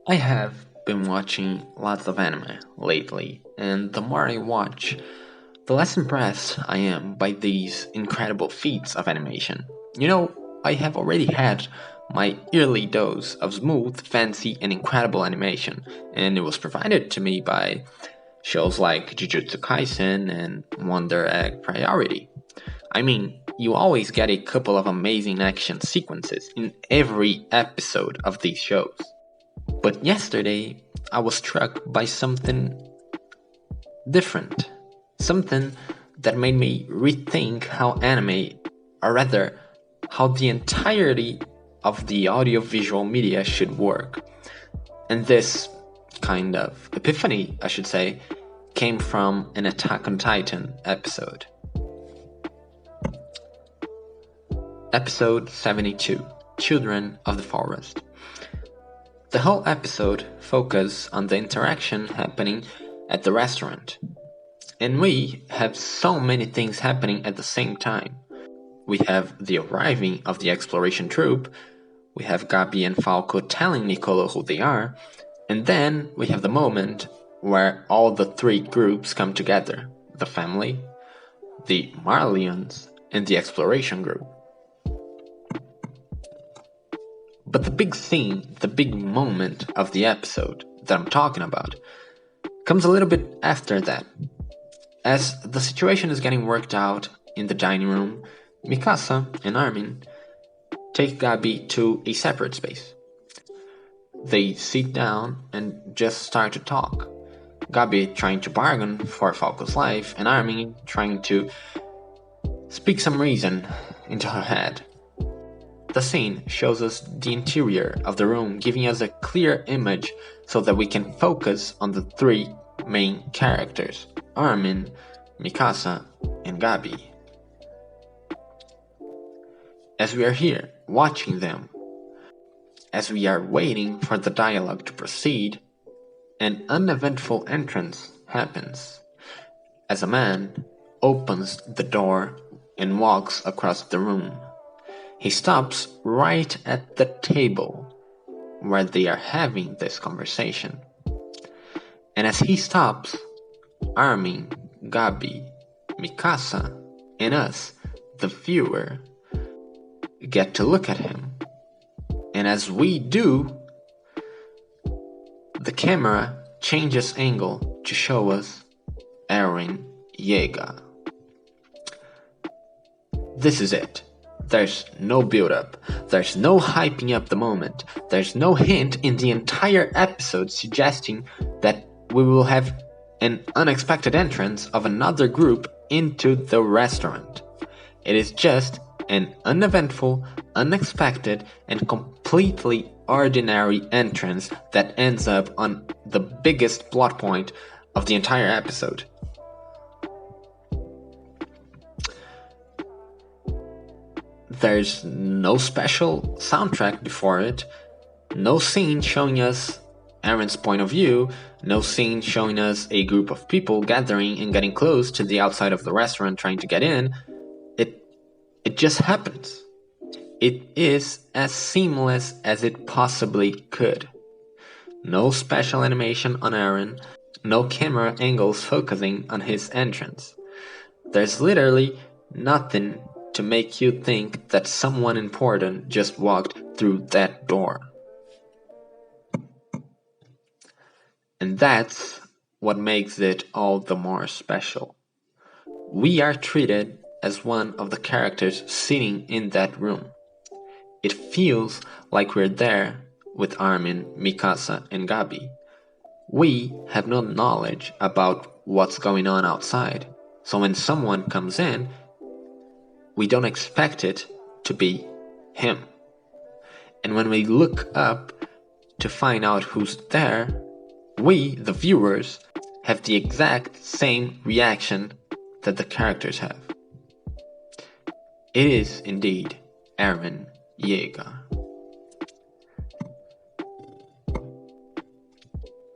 I have been watching lots of anime lately, and the more I watch, the less impressed I am by these incredible feats of animation. I have already had my yearly dose of smooth, fancy, and incredible animation, and it was provided to me by shows like Jujutsu Kaisen and Wonder Egg Priority. I mean, you always get a couple of amazing action sequences in every episode of these shows. But yesterday, I was struck by something different. Something that made me rethink how anime, or rather, how the entirety of the audiovisual media should work. And this kind of epiphany, I should say, came from an Attack on Titan episode. Episode 72, Children of the Forest. The whole episode focuses on the interaction happening at the restaurant. And we have so many things happening at the same time. We have the arriving of the exploration troop, we have Gabi and Falco telling Nicolo who they are, and then we have the moment where all the three groups come together: the family, the Marlians, and the exploration group. But the big scene, the big moment of the episode that I'm talking about, comes a little bit after that. As the situation is getting worked out in the dining room, Mikasa and Armin take Gabi to a separate space. They sit down and just start to talk. Gabi trying to bargain for Falco's life, and Armin trying to speak some reason into her head. The scene shows us the interior of the room, giving us a clear image so that we can focus on the three main characters: Armin, Mikasa, and Gabi. As we are here watching them, as we are waiting for the dialogue to proceed, an uneventful entrance happens, as a man opens the door and walks across the room. He stops right at the table where they are having this conversation. And as he stops, Armin, Gabi, Mikasa, and us, the viewer, get to look at him. And as we do, the camera changes angle to show us Eren Yeager. This is it. There's no build-up, there's no hyping up the moment, there's no hint in the entire episode suggesting that we will have an unexpected entrance of another group into the restaurant. It is just an uneventful, unexpected, and completely ordinary entrance that ends up on the biggest plot point of the entire episode. There's no special soundtrack before it, no scene showing us Eren's point of view, no scene showing us a group of people gathering and getting close to the outside of the restaurant trying to get in. It just happens. It is as seamless as it possibly could. No special animation on Eren, no camera angles focusing on his entrance. There's literally nothing to make you think that someone important just walked through that door. And that's what makes it all the more special. We are treated as one of the characters sitting in that room. It feels like we're there with Armin, Mikasa, and Gabi. We have no knowledge about what's going on outside, so when someone comes in, we don't expect it to be him. And when we look up to find out who's there, we, the viewers, have the exact same reaction that the characters have. It is indeed Eren Yeager.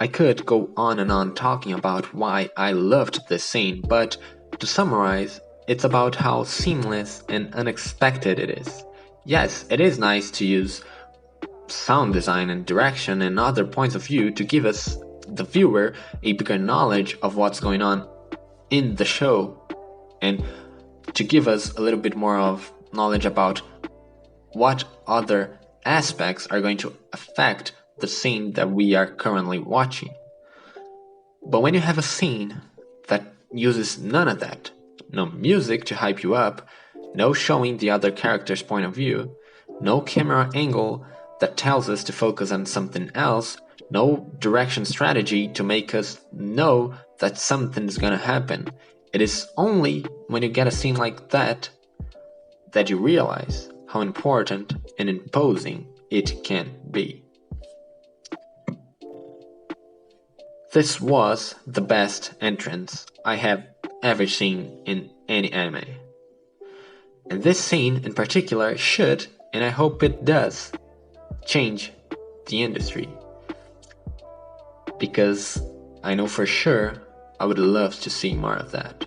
I could go on and on talking about why I loved this scene, but to summarize, it's about how seamless and unexpected it is. Yes, it is nice to use sound design and direction and other points of view to give us, the viewer, a bigger knowledge of what's going on in the show, and to give us a little bit more of knowledge about what other aspects are going to affect the scene that we are currently watching. But when you have a scene that uses none of that, no music to hype you up, no showing the other character's point of view, no camera angle that tells us to focus on something else, no direction strategy to make us know that something's gonna happen. It is only when you get a scene like that that you realize how important and imposing it can be. This was the best entrance I have ever seen in any anime. And this scene in particular should, and I hope it does, change the industry. Because I know for sure I would love to see more of that.